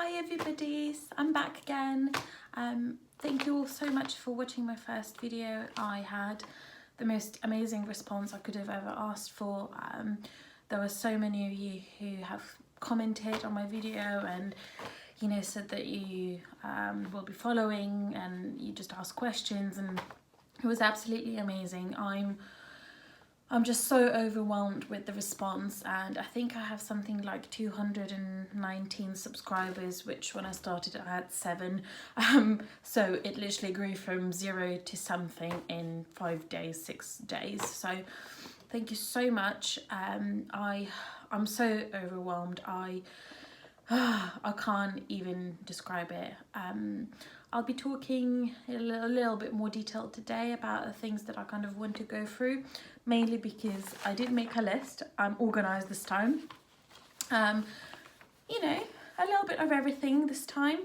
Hi everybody, I'm back again. Thank you all so much for watching my first video. I had the most amazing response I could have ever asked for. There were so many of you who have commented on my video and said that you will be following and you just ask questions, and it was absolutely amazing. I'm just so overwhelmed with the response, and I think I have something like 219 subscribers, which when I started I had 7. So it literally grew from 0 to something in 5 days, 6 days. So thank you so much. I'm so overwhelmed. I can't even describe it. I'll be talking a little bit more detail today about the things that I kind of want to go through, mainly because I did make a list. I'm organised this time. A little bit of everything this time.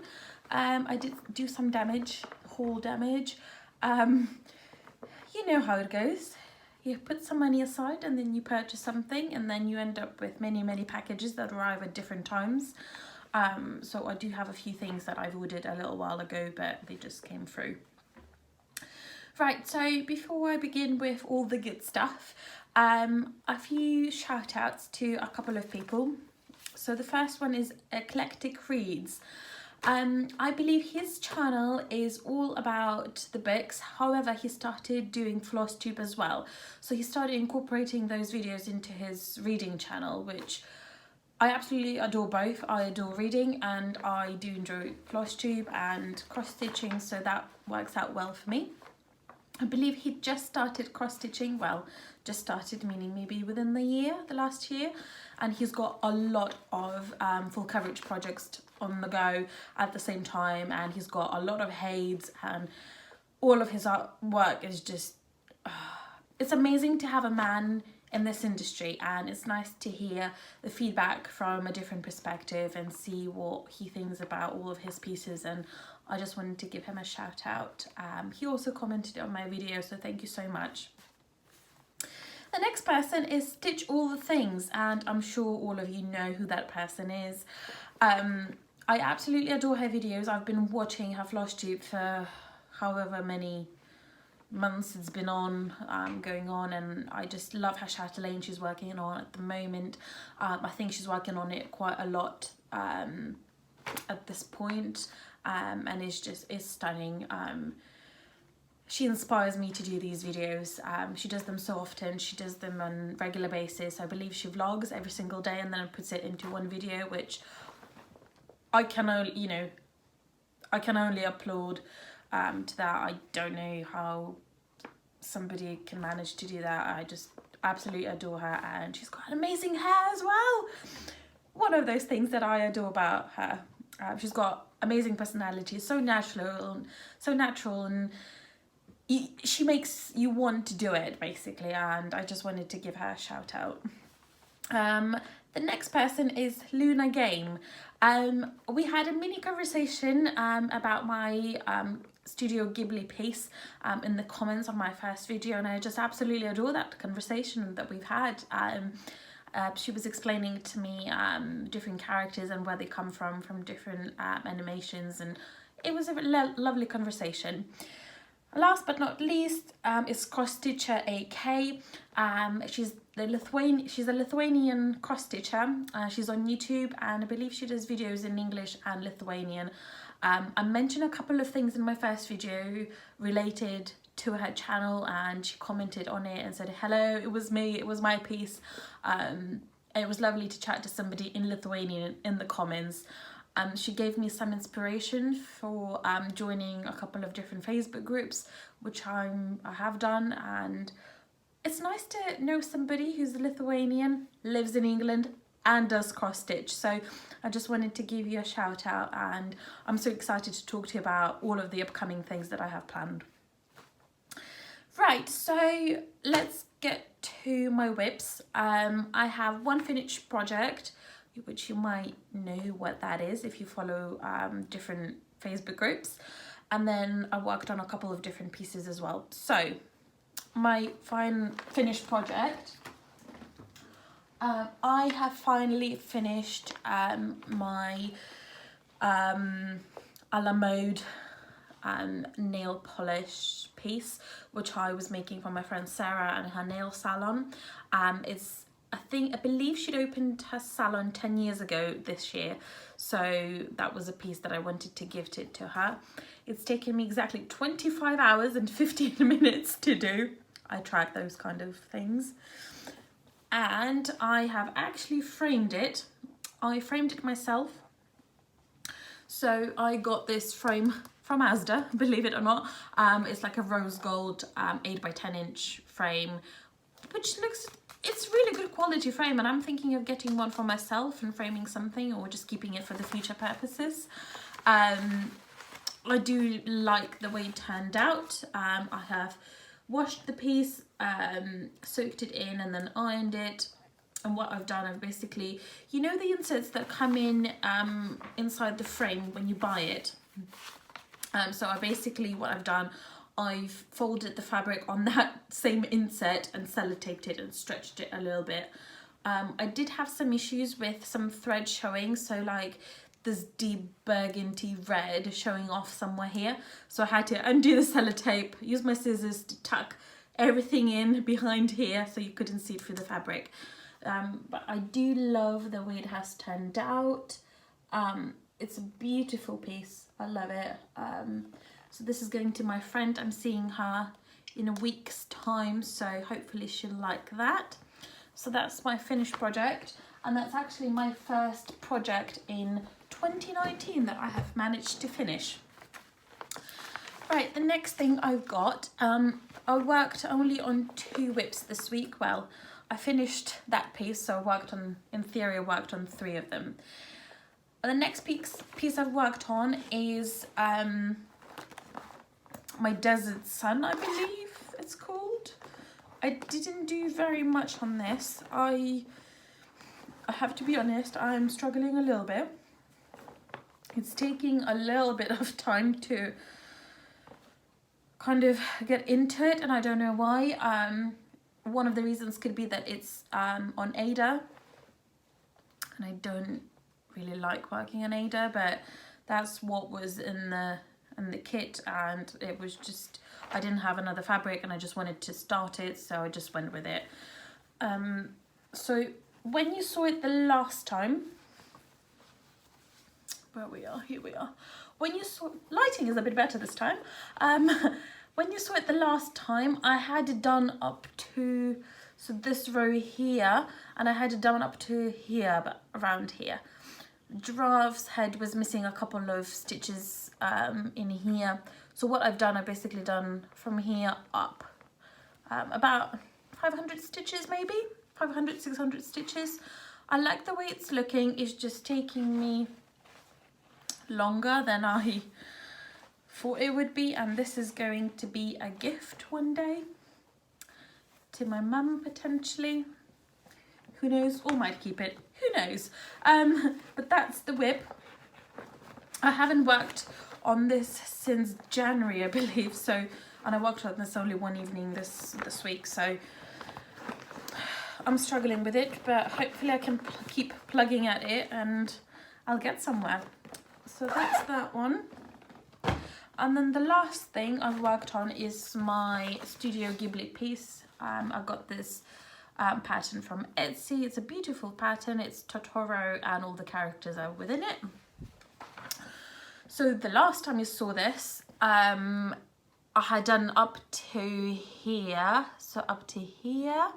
I did do some damage, haul damage. You know how it goes. You put some money aside and then you purchase something, and then you end up with many packages that arrive at different times. So I do have a few things that I've ordered a little while ago, but they just came through. Right, so before I begin with all the good stuff, a few shout outs to a couple of people. So the first one is Eclectic Reads. I believe his channel is all about the books. However, he started doing Flosstube as well. So he started incorporating those videos into his reading channel, which I absolutely adore both. I adore reading and I do enjoy Flosstube and cross-stitching, so that works out well for me. I believe he just started cross-stitching, well, just started meaning maybe within the last year, and he's got a lot of full coverage projects on the go at the same time, and he's got a lot of HAIDs, and all of his work is just, it's amazing to have a man in this industry, and it's nice to hear the feedback from a different perspective and see what he thinks about all of his pieces, and I just wanted to give him a shout out. He also commented on my video, so thank you so much. The next person is Stitch All the Things, and I'm sure all of you know who that person is. I absolutely adore her videos. I've been watching her Flosstube for however many months it's been going on, and I just love her chatelaine she's working on at the moment. I think she's working on it quite a lot at this point, and it's stunning. She inspires me to do these videos. She does them so often. She does them on a regular basis. I believe she vlogs every single day and then puts it into one video, which I can only, I can only applaud to that. I don't know how somebody can manage to do that. I just absolutely adore her, and she's got amazing hair as well. One of those things that I adore about her. She's got amazing personality, so natural, and she makes you want to do it basically, and I just wanted to give her a shout out. The next person is Luna Game. We had a mini conversation about my Studio Ghibli piece in the comments on my first video, and I just absolutely adore that conversation that we've had. She was explaining to me different characters and where they come from different animations, and it was a lovely conversation. Last but not least is Cross Stitcher AK. She's a Lithuanian cross stitcher. She's on YouTube, and I believe she does videos in English and Lithuanian. I mentioned a couple of things in my first video related to her channel, and she commented on it and said, hello, it was me, it was my piece. It was lovely to chat to somebody in Lithuanian in the comments. She gave me some inspiration for joining a couple of different Facebook groups, which I have done, and it's nice to know somebody who's Lithuanian, lives in England, and does cross stitch. So I just wanted to give you a shout out, and I'm so excited to talk to you about all of the upcoming things that I have planned. Right, so let's get to my whips. I have one finished project, which you might know what that is if you follow different Facebook groups, and then I worked on a couple of different pieces as well. So my finished project, I have finally finished my a la mode nail polish piece, which I was making for my friend Sarah and her nail salon. I believe she'd opened her salon 10 years ago this year, so that was a piece that I wanted to gift it to her. It's taken me exactly 25 hours and 15 minutes to do. I track those kind of things. And I have actually framed it. I framed it myself. So I got this frame from Asda, believe it or not. It's like a rose gold 8 by 10 inch frame, which it's really good quality frame, and I'm thinking of getting one for myself and framing something, or just keeping it for the future purposes. I do like the way it turned out. I have washed the piece, soaked it in, and then ironed it. And what I've done, I've basically, you know the inserts that come in inside the frame when you buy it? So what I've done, I've folded the fabric on that same insert and sellotaped it and stretched it a little bit. I did have some issues with some thread showing, so like this deep burgundy red showing off somewhere here. So I had to undo the sellotape, use my scissors to tuck everything in behind here so you couldn't see it through the fabric. But I do love the way it has turned out. It's a beautiful piece. I love it. So this is going to my friend. I'm seeing her in a week's time, so hopefully she'll like that. So that's my finished project, and that's actually my first project in 2019 that I have managed to finish. Right, the next thing I've got, I worked only on 2 whips this week. Well, I finished that piece, so in theory I worked on 3 of them. The next piece I've worked on is my Desert Sun, I believe it's called. I didn't do very much on this. I have to be honest, I'm struggling a little bit. It's taking a little bit of time to kind of get into it, and I don't know why. One of the reasons could be that it's on Ada, and I don't really like working on Ada, but that's what was in the kit, and it was just, I didn't have another fabric and I just wanted to start it, so I just went with it. So when you saw it the last time, here we are. When you saw, lighting is a bit better this time. When you saw it the last time, I had it done up to, so this row here, and I had it done up to here, but around here. Giraffe's head was missing a couple of stitches in here. So what I've done, I've basically done from here up about 500 stitches, maybe 500, 600 stitches. I like the way it's looking. It's just taking me longer than I thought it would be, and this is going to be a gift one day to my mum potentially. Who knows, or might keep it, who knows. But that's the whip. I haven't worked on this since January, I believe, so, and I worked on this only one evening this week, so I'm struggling with it, but hopefully I can keep plugging at it and I'll get somewhere. So that's that one. And then the last thing I've worked on is my Studio Ghibli piece. I've got this pattern from Etsy. It's a beautiful pattern. It's Totoro and all the characters are within it. So the last time you saw this, I had done up to here, so up to here,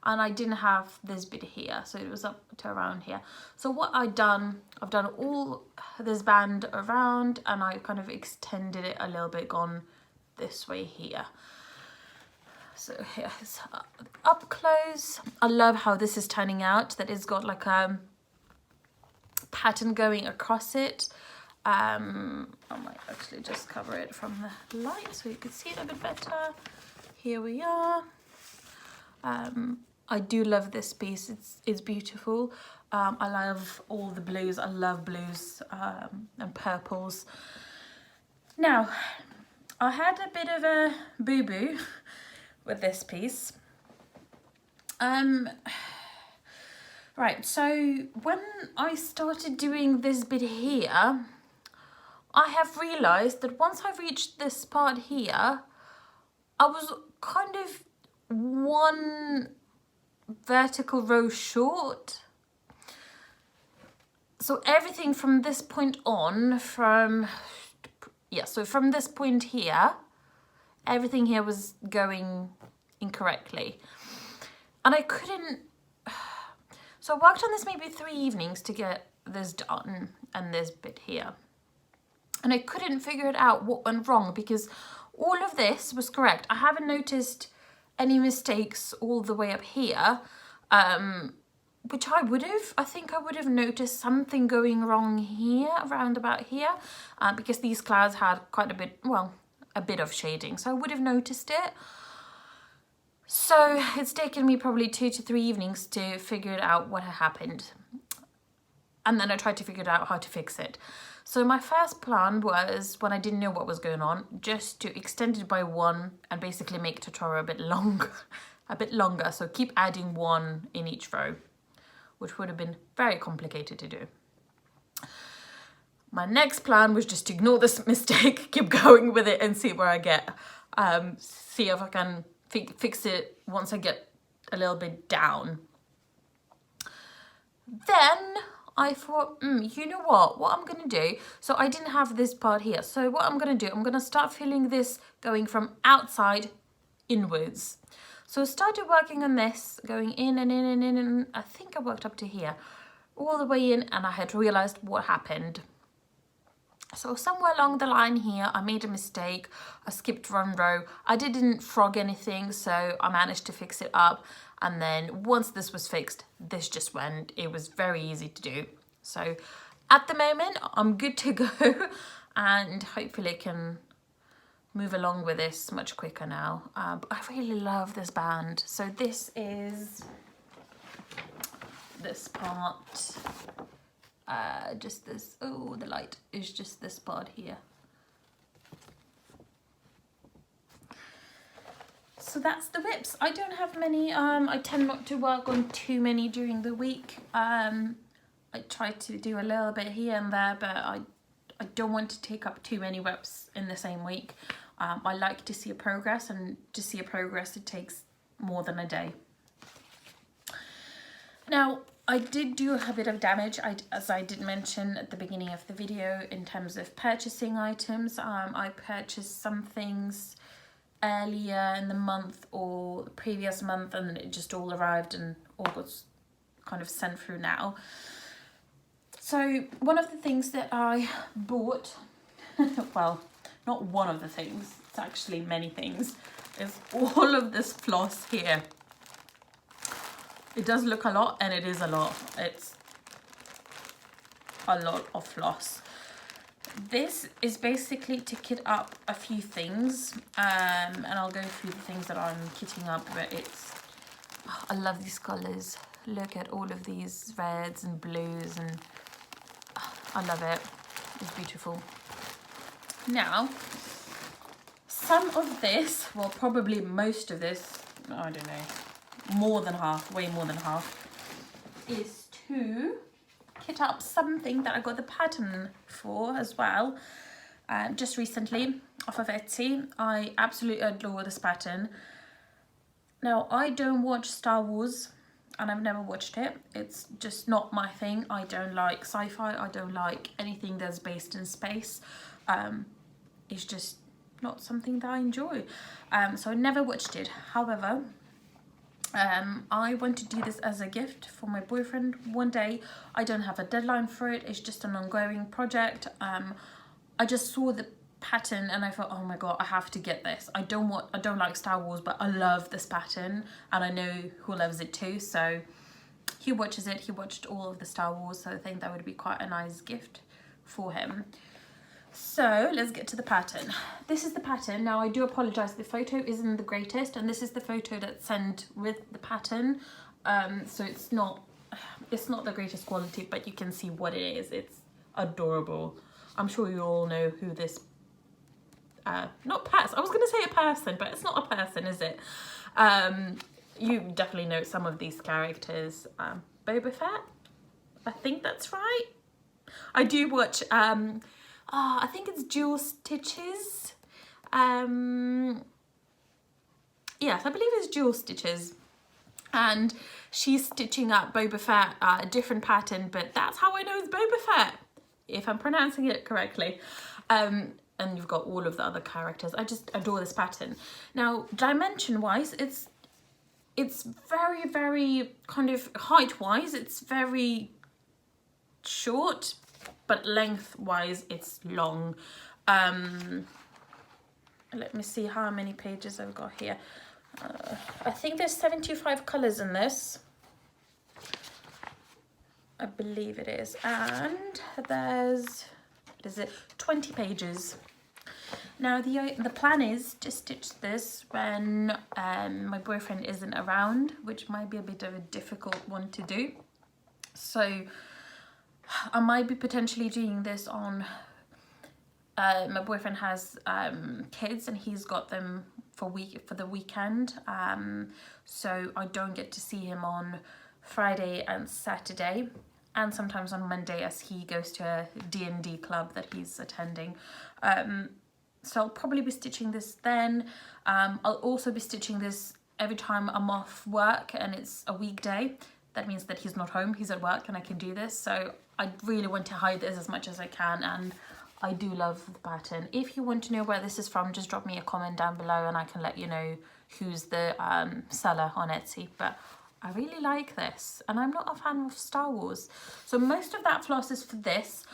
and I didn't have this bit here, so it was up to around here. So what I've done all this band around, and I kind of extended it a little bit, gone this way here. So here's up close. I love how this is turning out, that it's got like a pattern going across it. I might actually just cover it from the light so you can see it a bit better. Here we are. I do love this piece. It's beautiful. I love all the blues. I love blues and purples. Now, I had a bit of a boo-boo with this piece. Right, so when I started doing this bit here, I have realised that once I reached this part here, I was kind of one vertical row short. So everything from this point on, from this point here, everything here was going incorrectly. And I couldn't, so I worked on this maybe 3 evenings to get this done and this bit here. And I couldn't figure it out what went wrong because all of this was correct. I haven't noticed any mistakes all the way up here, which I would have. I think I would have noticed something going wrong here, around about here, because these clouds had quite a bit, well, a bit of shading. So I would have noticed it. So it's taken me probably 2 to 3 evenings to figure it out what had happened. And then I tried to figure out how to fix it. So my first plan was, when I didn't know what was going on, just to extend it by 1 and basically make tutorial a bit longer. So keep adding 1 in each row, which would have been very complicated to do. My next plan was just to ignore this mistake, keep going with it and see where I get. See if I can fix it once I get a little bit down. Then I thought, you know what I'm going to do? So I didn't have this part here. So what I'm going to do, I'm going to start filling this going from outside inwards. So I started working on this, going in and in and in, and I think I worked up to here, all the way in, and I had realized what happened. So somewhere along the line here, I made a mistake. I skipped 1 row. I didn't frog anything, so I managed to fix it up. And then once this was fixed, this just went. It was very easy to do. So at the moment, I'm good to go, and hopefully I can move along with this much quicker now. But I really love this band. So this is this part. Just this, oh, the light is just this part here. So that's the whips. I don't have many. I tend not to work on too many during the week. I try to do a little bit here and there, but I don't want to take up too many whips in the same week. I like to see a progress, and to see a progress it takes more than a day. Now, I did do a bit of damage, as I did mention at the beginning of the video, in terms of purchasing items. I purchased some things earlier in the month or the previous month, and then it just all arrived and all got kind of sent through now. So one of the things that I bought, well, not one of the things, it's actually many things, is all of this floss here. It does look a lot, and it is a lot. It's a lot of floss. This is basically to kit up a few things, and I'll go through the things that I'm kitting up, but it's, oh, I love these colours. Look at all of these reds and blues, and oh, I love it. It's beautiful. Now, some of this, well, probably most of this, I don't know, more than half, way more than half, is to kit up something that I got the pattern for as well, just recently off of Etsy. I absolutely adore this pattern. Now, I don't watch Star Wars, and I've never watched it. It's just not my thing. I don't like sci-fi. I don't like anything that's based in space. It's just not something that I enjoy. So I never watched it. However, I want to do this as a gift for my boyfriend one day. I don't have a deadline for it. It's just an ongoing project. I just saw the pattern and I thought, oh my god, I have to get this. I don't like Star Wars, but I love this pattern, and I know who loves it too. So he watches it. He watched all of the Star Wars, so I think that would be quite a nice gift for him. So let's get to the pattern. This is the pattern. Now, I do apologize, the photo isn't the greatest, and this is the photo that's sent with the pattern. So it's not the greatest quality, but you can see what it is. It's adorable. I'm sure you all know who this not person, I was gonna say a person, but it's not a person, is it? You definitely know some of these characters, Boba Fett. I think that's right. I do watch, I think it's Jewel Stitches. Yes, I believe it's Jewel Stitches. And she's stitching up Boba Fett, a different pattern, but that's how I know it's Boba Fett, if I'm pronouncing it correctly. And you've got all of the other characters. I just adore this pattern. Now, dimension-wise, it's very, very kind of height-wise, it's very short, but length-wise, it's long. Let me see how many pages I've got here. I think there's 75 colours in this. I believe it is. And there's, what is it, 20 pages. Now the plan is to stitch this when my boyfriend isn't around, which might be a bit of a difficult one to do. So I might be potentially doing this on, my boyfriend has kids and he's got them for the weekend, so I don't get to see him on Friday and Saturday, and sometimes on Monday as he goes to a D&D club that he's attending. So I'll probably be stitching this then. I'll also be stitching this every time I'm off work and it's a weekday. That means that he's not home, he's at work, and I can do this. So I really want to hide this as much as I can, and I do love the pattern. If you want to know where this is from, just drop me a comment down below and I can let you know who's the seller on Etsy. But I really like this, and I'm not a fan of Star Wars. So most of that floss is for this.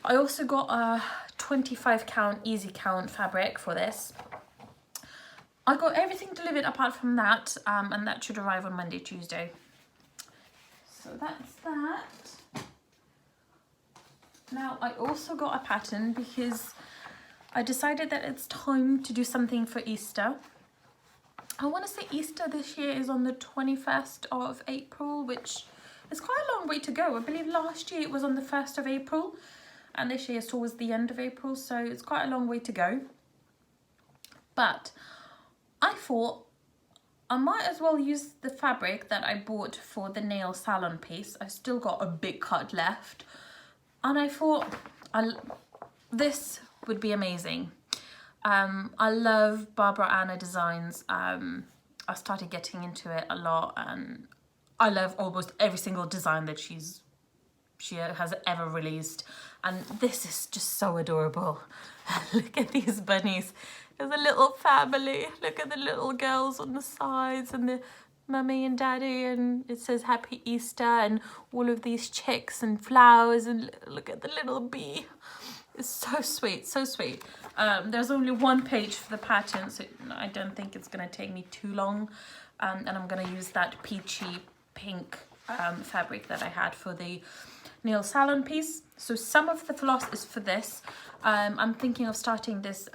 I also got a 25 count easy count fabric for this. I got everything delivered apart from that, and that should arrive on Monday, Tuesday. So that's that. Now I also got a pattern because I decided that it's time to do something for Easter. I want to say Easter this year is on the 21st of April, which is quite a long way to go. I believe last year it was on the 1st of April and this year is towards the end of April, so it's quite a long way to go. But I thought I might as well use the fabric that I bought for the nail salon piece. I've still got a big cut left. And I thought this would be amazing. I love Barbara Anna designs. I started getting into it a lot, and I love almost every single design that she has ever released. And this is just so adorable. Look at these bunnies. There's a little family. Look at the little girls on the sides and the mummy and daddy, and it says Happy Easter and all of these chicks and flowers, and look at the little bee. It's so sweet, so sweet. There's only one page for the pattern, so I don't think it's going to take me too long, and I'm going to use that peachy pink fabric that I had for the nail salon piece. So some of the floss is for this. I'm thinking of starting this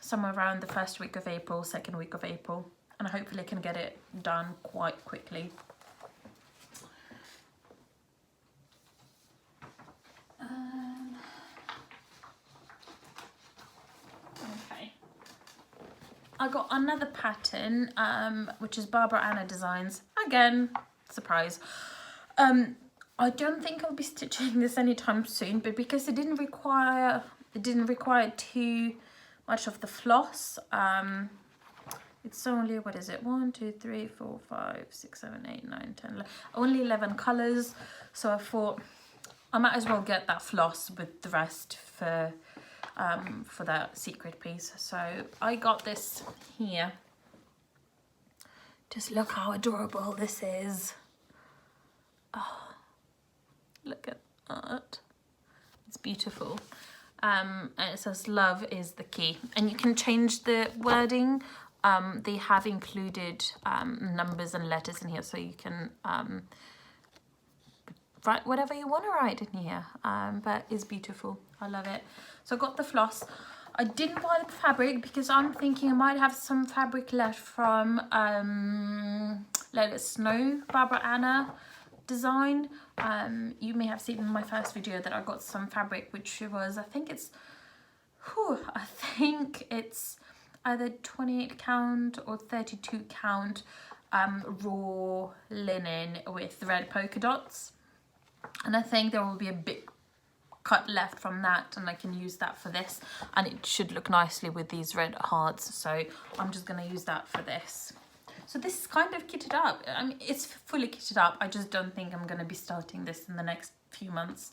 somewhere around the first week of April, second week of April. And hopefully I can get it done quite quickly. Okay. I got another pattern, which is Barbara Anna Designs. Again, surprise. I don't think I'll be stitching this anytime soon, but because it didn't require too much of the floss. It's only, what is it, 1, 2, 3, 4, 5, 6, 7, 8, 9, 10, 11, only 11 colours. So I thought I might as well get that floss with the rest for that secret piece. So I got this here. Just look how adorable this is. Oh, look at that. It's beautiful. And it says love is the key. And you can change the wording. They have included numbers and letters in here, so you can write whatever you want to write in here, but it's beautiful. I love it. So I got the floss. I didn't buy the fabric because I'm thinking I might have some fabric left from Let It Snow Barbara Anna design. You may have seen in my first video that I got some fabric, which was, I think it's either 28 count or 32 count, raw linen with red polka dots, and I think there will be a big cut left from that, and I can use that for this, and it should look nicely with these red hearts, so I'm just going to use that for this. So this is kind of kitted up. I mean, it's fully kitted up. I just don't think I'm going to be starting this in the next few months.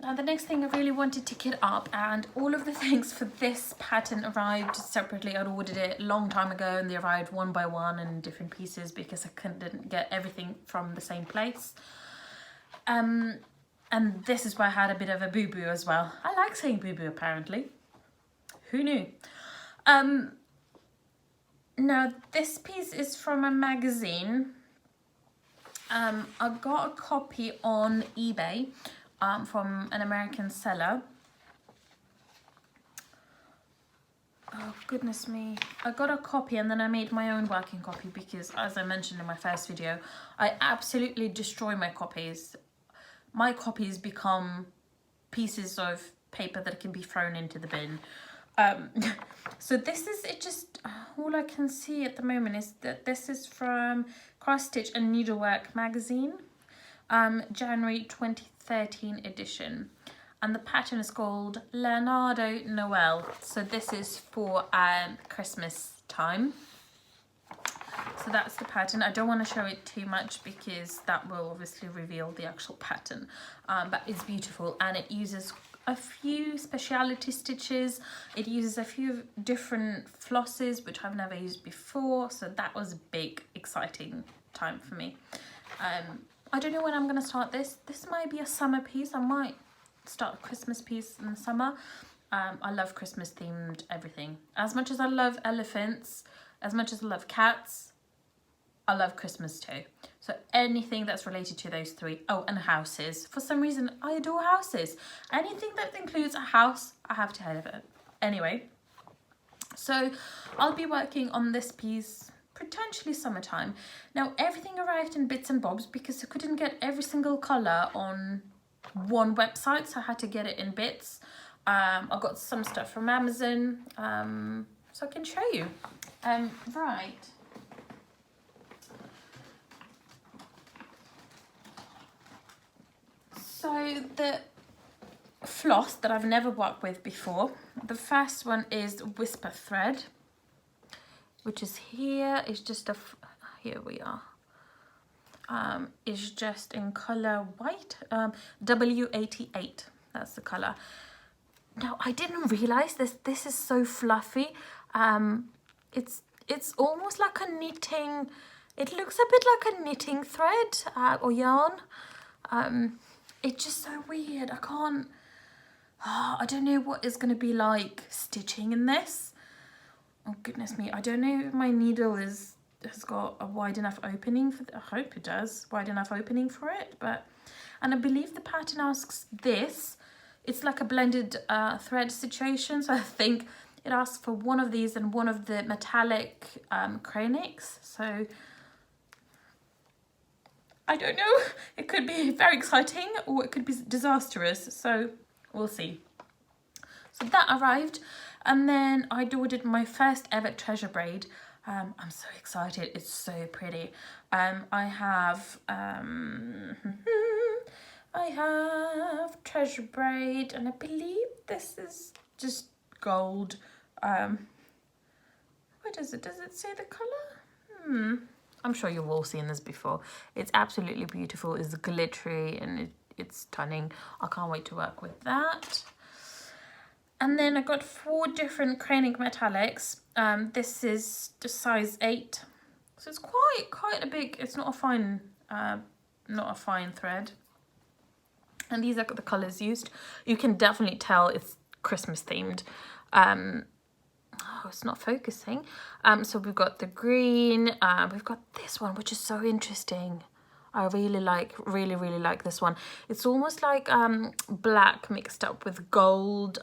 Now the next thing I really wanted to kit up, and all of the things for this pattern arrived separately. I'd ordered it a long time ago and they arrived one by one in different pieces because I didn't get everything from the same place. And this is why I had a bit of a boo-boo as well. I like saying boo-boo apparently. Who knew? Now this piece is from a magazine. I got a copy on eBay. From an American seller. Oh goodness me, I got a copy and then I made my own working copy because, as I mentioned in my first video, I absolutely destroy my copies. My copies become pieces of paper that can be thrown into the bin. So this is it. Just all I can see at the moment is that this is from Cross Stitch and Needlework magazine, January 2013 edition, and the pattern is called Leonardo Noel. So this is for Christmas time. So that's the pattern. I don't want to show it too much because that will obviously reveal the actual pattern, but it's beautiful and it uses a few speciality stitches. It uses a few different flosses which I've never used before, so that was a big exciting time for me. I don't know when I'm going to start this. This might be a summer piece. I might start a Christmas piece in the summer. I love Christmas themed everything. As much as I love elephants, as much as I love cats, I love Christmas too. So anything that's related to those three. Oh, and houses. For some reason, I adore houses. Anything that includes a house, I have to have it. Anyway, so I'll be working on this piece potentially summertime. Now everything arrived in bits and bobs because I couldn't get every single colour on one website, so I had to get it in bits. I got some stuff from Amazon, so I can show you. Right. So the floss that I've never worked with before, the first one is Whisper Thread, which is here. It's just here we are. It's just in colour white, W88, that's the colour. Now I didn't realise this is so fluffy. It's almost like a knitting, it looks a bit like a knitting thread or yarn. It's just so weird. I don't know what it's going to be like stitching in this. Oh goodness me, I don't know if my needle has got a wide enough opening for I hope it does, wide enough opening for it, and I believe the pattern asks this. It's like a blended thread situation, so I think it asks for one of these and one of the metallic cranics. So I don't know, it could be very exciting or it could be disastrous, so we'll see. So that arrived. And then I ordered my first ever treasure braid. I'm so excited. It's so pretty. I have treasure braid, and I believe this is just gold. What is it? Does it say the colour? I'm sure you've all seen this before. It's absolutely beautiful. It's glittery and it's stunning. I can't wait to work with that. And then I got 4 different cranic metallics. This is the size 8, so it's quite a big. It's not a fine thread. And these are the colours used. You can definitely tell it's Christmas themed. Oh, it's not focusing. So we've got the green. We've got this one, which is so interesting. I really like this one. It's almost like black mixed up with gold.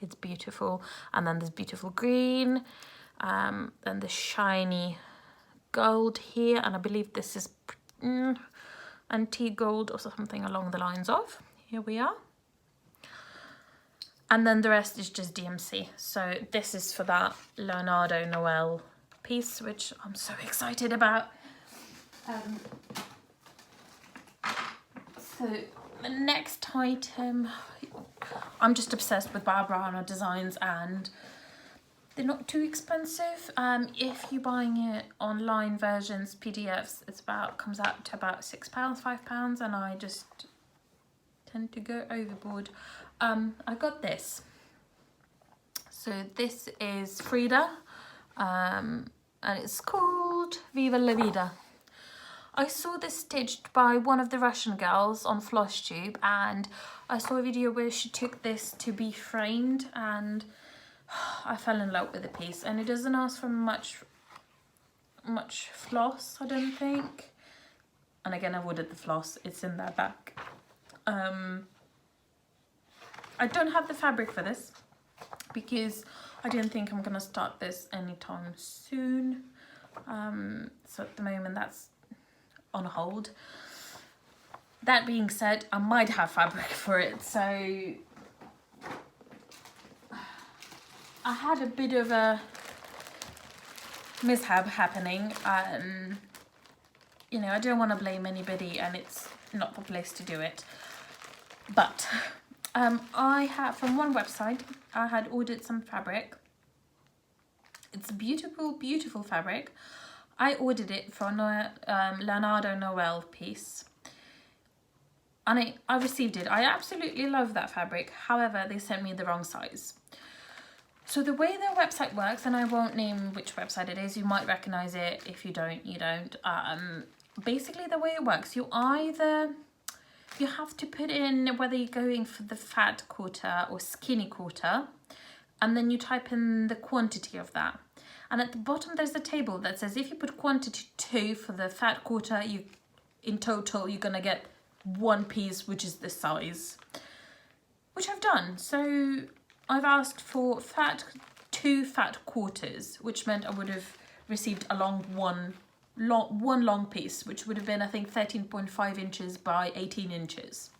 It's beautiful. And then there's beautiful green, then the shiny gold here, and I believe this is antique gold or something along the lines of. Here we are. And then the rest is just DMC. So this is for that Leonardo Noel piece, which I'm so excited about. So the next item, I'm just obsessed with Barbara and her designs, and they're not too expensive. If you're buying it online versions, PDFs, it's comes out to about £6, £5, and I just tend to go overboard. I got this. So this is Frida, and it's called Viva la Vida. I saw this stitched by one of the Russian girls on Flosstube, and I saw a video where she took this to be framed, and I fell in love with the piece. And it doesn't ask for much floss, I don't think. And again, I ordered the floss, it's in that bag. I don't have the fabric for this because I don't think I'm gonna start this anytime soon. So at the moment that's on hold. That being said, I might have fabric for it, so I had a bit of a mishap happening. You know, I don't want to blame anybody, and it's not the place to do it. But I have, from one website, I had ordered some fabric. It's a beautiful, beautiful fabric. I ordered it for Leonardo Noel piece, and I received it. I absolutely love that fabric. However, they sent me the wrong size. So the way their website works, and I won't name which website it is, you might recognize it. If you don't, you don't. Basically, the way it works, you have to put in whether you're going for the fat quarter or skinny quarter, and then you type in the quantity of that. And at the bottom there's a table that says if you put quantity 2 for the fat quarter, in total you're gonna get one piece which is this size, which I've done. So I've asked for 2 fat quarters, which meant I would have received one long piece, which would have been, I think, 13.5 inches by 18 inches.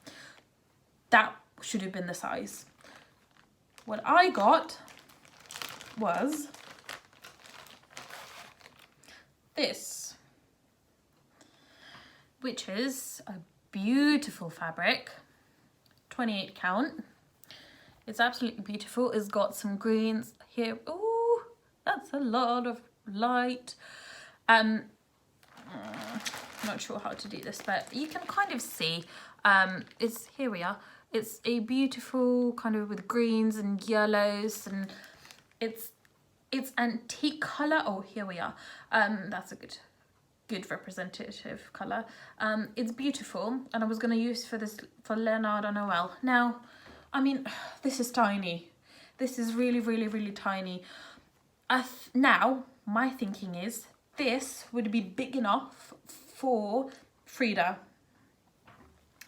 That should have been the size. What I got was this, which is a beautiful fabric, 28 count. It's absolutely beautiful. It's got some greens here. Ooh, that's a lot of light. Not sure how to do this, but you can kind of see, here we are. It's a beautiful kind of with greens and yellows, and it's antique color. Oh, here we are. That's a good representative color. It's beautiful, and I was going to use for Leonardo Noel. Now, I mean, this is tiny. This is really, really, really tiny. Now, my thinking is this would be big enough for Frida,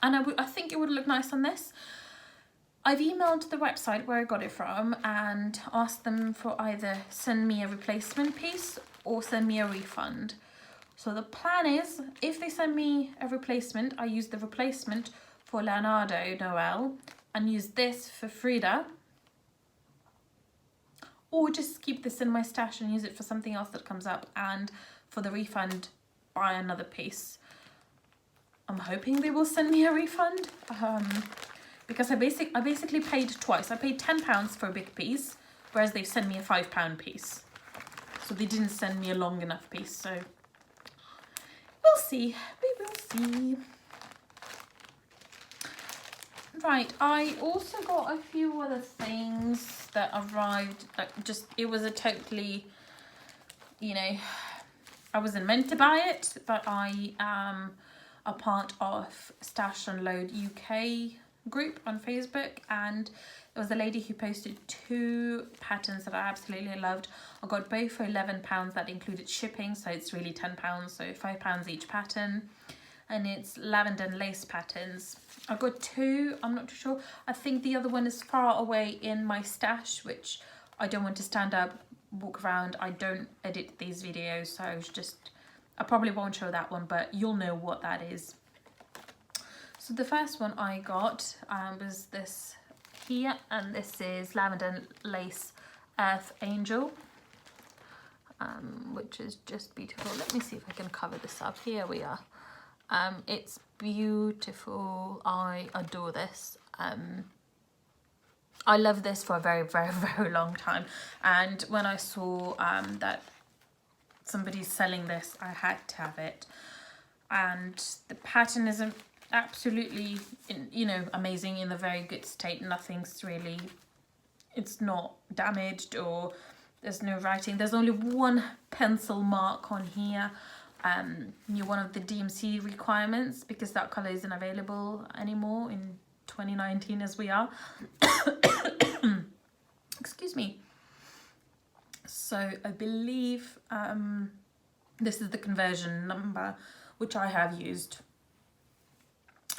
and I think it would look nice on this. I've emailed the website where I got it from and asked them for either send me a replacement piece or send me a refund. So the plan is, if they send me a replacement, I use the replacement for Leonardo Noel and use this for Frida, or just keep this in my stash and use it for something else that comes up, and for the refund buy another piece. I'm hoping they will send me a refund, because I basically paid twice. I paid £10 for a big piece, whereas they've sent me a £5 piece. So they didn't send me a long enough piece, so we'll see. We will see. Right, I also got a few other things that arrived, it was a totally, you know, I wasn't meant to buy it, but I am a part of Stash and Load UK group on Facebook, and there was a lady who posted 2 patterns that I absolutely loved. I got both for £11. That included shipping, so it's really £10, so £5 each pattern. And it's lavender and lace patterns. I got 2, I'm not too sure. I think the other one is far away in my stash, which I don't want to stand up, walk around. I don't edit these videos, so I probably won't show that one, but you'll know what that is. So the first one I got was this here, and this is Lavender Lace Earth Angel, which is just beautiful. Let me see if I can cover this up. Here we are. It's beautiful. I adore this. I love this for a very, very, very long time, and when I saw that somebody's selling this, I had to have it. And the pattern is absolutely, you know, amazing, in a very good state. Nothing's really, it's not damaged, or there's no writing. There's only one pencil mark on here. You're one of the DMC requirements, because that colour isn't available anymore in 2019 as we are. Excuse me. So I believe this is the conversion number, which I have used.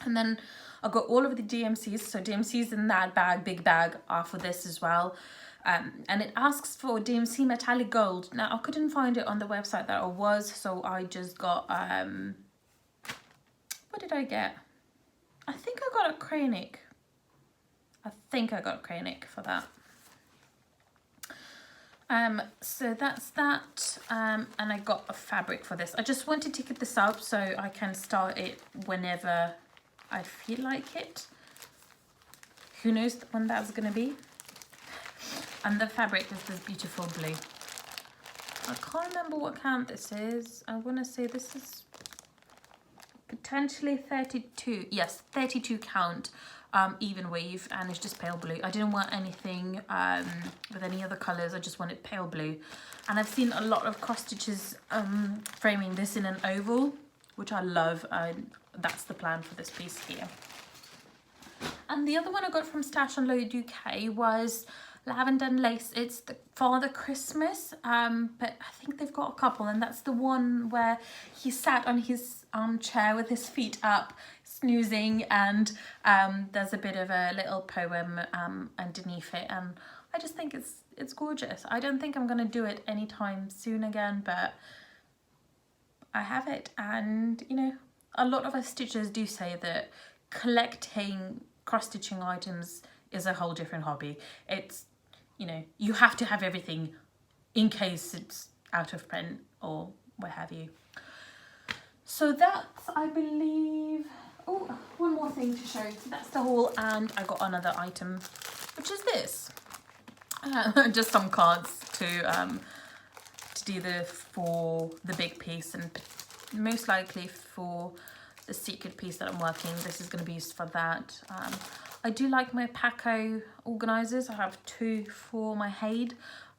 And then I got all of the DMCs. So DMCs in that bag, big bag, are for this as well. And it asks for DMC metallic gold. Now I couldn't find it on the website that I was, so I just got what did I get? I think I got a crayonic. I think I got a crayonic for that. So that's that, and I got a fabric for this. I just wanted to get this up so I can start it whenever I feel like it. Who knows when that's gonna be. And the fabric is this beautiful blue. I can't remember what count this is. I want to say this is potentially 32. Yes, 32 count. Even weave, and it's just pale blue. I didn't want anything with any other colors. I just wanted pale blue, and I've seen a lot of cross stitches framing this in an oval, which I love. That's the plan for this piece here. And the other one I got from Stash and Load UK was Lavender and Lace. It's the Father Christmas, but I think they've got a couple, and that's the one where he sat on his chair with his feet up, snoozing, and there's a bit of a little poem underneath it, and I just think it's gorgeous. I don't think I'm gonna do it anytime soon again, but I have it. And you know, a lot of us stitchers do say that collecting cross-stitching items is a whole different hobby. It's, you know, you have to have everything in case it's out of print or what have you. So that's, I believe, oh, one more thing to show. So that's the haul, and I got another item, which is this. Just some cards to do for the big piece, and most likely for the secret piece that I'm working. This is going to be used for that. I do like my Paco organisers. I have 2 for my Haid.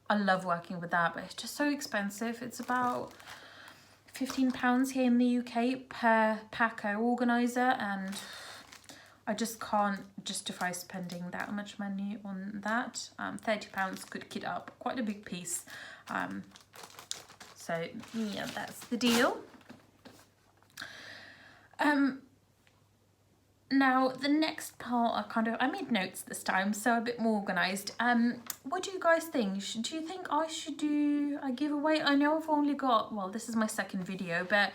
I love working with that, but it's just so expensive. It's about £15 here in the UK per Paco organiser, and I just can't justify spending that much money on that. £30 could kit up quite a big piece. So yeah, that's the deal. Now the next part, I made notes this time, so a bit more organised. What do you guys think? Do you think I should do a giveaway? I know I've only got, well, this is my second video, but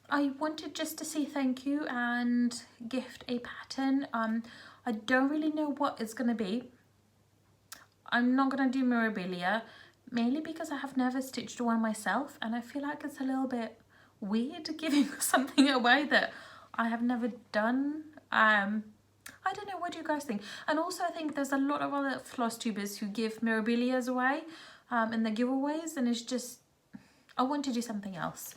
I wanted just to say thank you and gift a pattern. I don't really know what it's going to be. I'm not going to do Mirabilia, mainly because I have never stitched one myself, and I feel like it's a little bit weird giving something away that I have never done. I don't know, what do you guys think? And also I think there's a lot of other floss tubers who give Mirabilias away in the giveaways, and it's just, I want to do something else.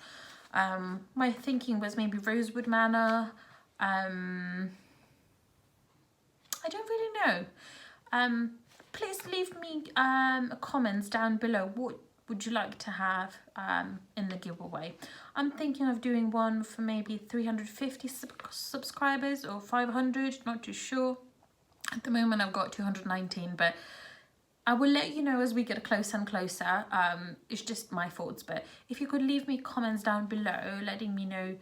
My thinking was maybe Rosewood Manor. I don't really know. Please leave me comments down below. What would you like to have in the giveaway? I'm thinking of doing one for maybe 350 subscribers or 500, not too sure. At the moment I've got 219, but I will let you know as we get closer and closer. It's just my thoughts, but if you could leave me comments down below letting me know,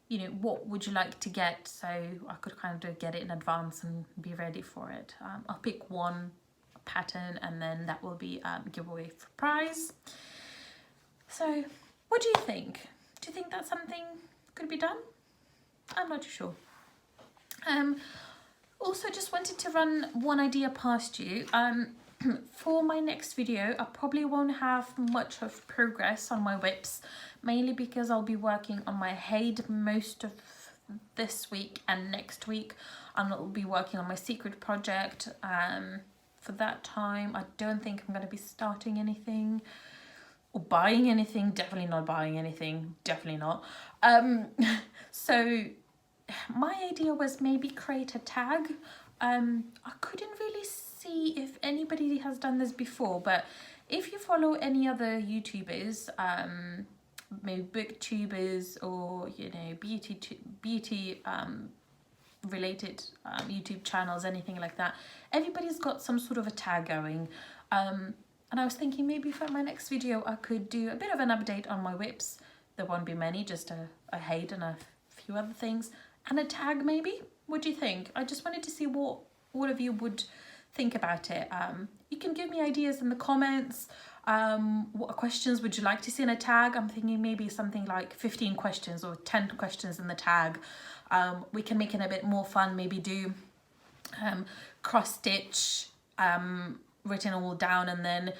you know, what would you like to get, so I could kind of get it in advance and be ready for it. I'll pick one pattern, and then that will be giveaway for prize. So what do you think? Do you think that's something could be done? I'm not too sure. Also, just wanted to run one idea past you. For my next video, I probably won't have much of progress on my whips, mainly because I'll be working on my head most of this week and next week, and I'll be working on my secret project. For that time, I don't think I'm going to be starting anything or buying anything. Definitely not buying anything. Definitely not. So my idea was maybe create a tag. I couldn't really see if anybody has done this before, but if you follow any other YouTubers, maybe booktubers or, you know, beauty related YouTube channels, anything like that, everybody's got some sort of a tag going. And I was thinking maybe for my next video I could do a bit of an update on my whips. There won't be many, just a head and a few other things, and a tag maybe. What do you think? I just wanted to see what all of you would think about it. You can give me ideas in the comments. What questions would you like to see in a tag? I'm thinking maybe something like 15 questions or 10 questions in the tag. We can make it a bit more fun, maybe do cross stitch written all down, and then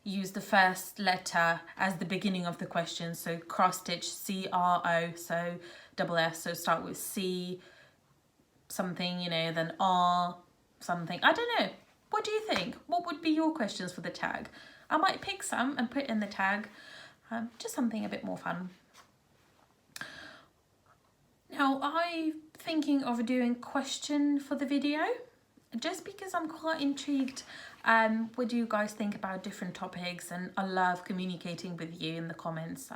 use the first letter as the beginning of the question. So cross stitch CRO, so double S, so start with C something, you know, then R something. I don't know. What do you think? What would be your questions for the tag? I might pick some and put in the tag. Just something a bit more fun. Now, I'm thinking of doing question for the video, just because I'm quite intrigued. What do you guys think about different topics? And I love communicating with you in the comments.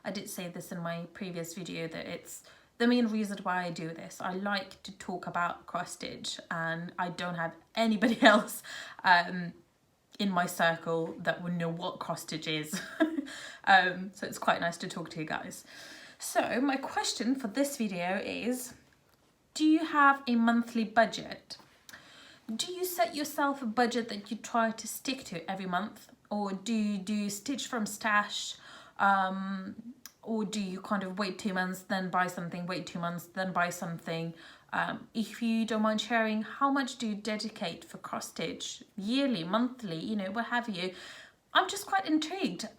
I did say this in my previous video that it's the main reason why I do this. I like to talk about cross stitch, and I don't have anybody else in my circle that would know what cross stitch is. So it's quite nice to talk to you guys. So my question for this video is, do you have a monthly budget? Do you set yourself a budget that you try to stick to every month? Or do you do stitch from stash? Or do you kind of wait 2 months, then buy something, wait 2 months, then buy something? If you don't mind sharing, how much do you dedicate for cross stitch? Yearly, monthly, you know, what have you? I'm just quite intrigued.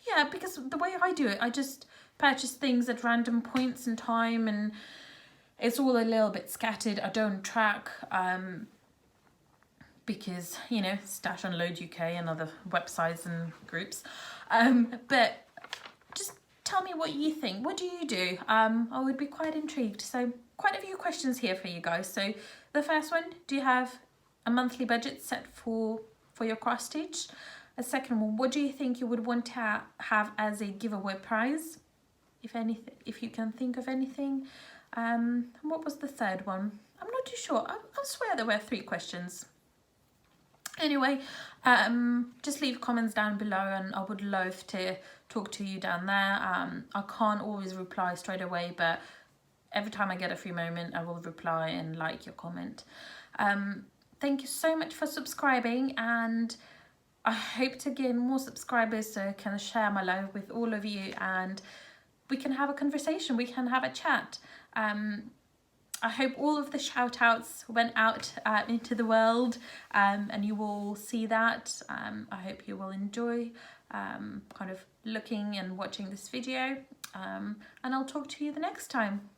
Yeah, because the way I do it, I just purchase things at random points in time, and it's all a little bit scattered. I don't track because, you know, Stash Unload UK and other websites and groups. But just tell me what you think. What do you do? I would be quite intrigued. So quite a few questions here for you guys. So the first one, do you have a monthly budget set for your cross stitch? A second one, what do you think you would want to have as a giveaway prize? If anything, if you can think of anything. What was the third one? I'm not too sure. I swear there were 3 questions. Anyway, just leave comments down below, and I would love to talk to you down there. I can't always reply straight away, but every time I get a free moment, I will reply and like your comment. Thank you so much for subscribing, and I hope to gain more subscribers so I can share my love with all of you, and we can have a conversation, we can have a chat. I hope all of the shout outs went out into the world, and you will see that. I hope you will enjoy kind of looking and watching this video, and I'll talk to you the next time.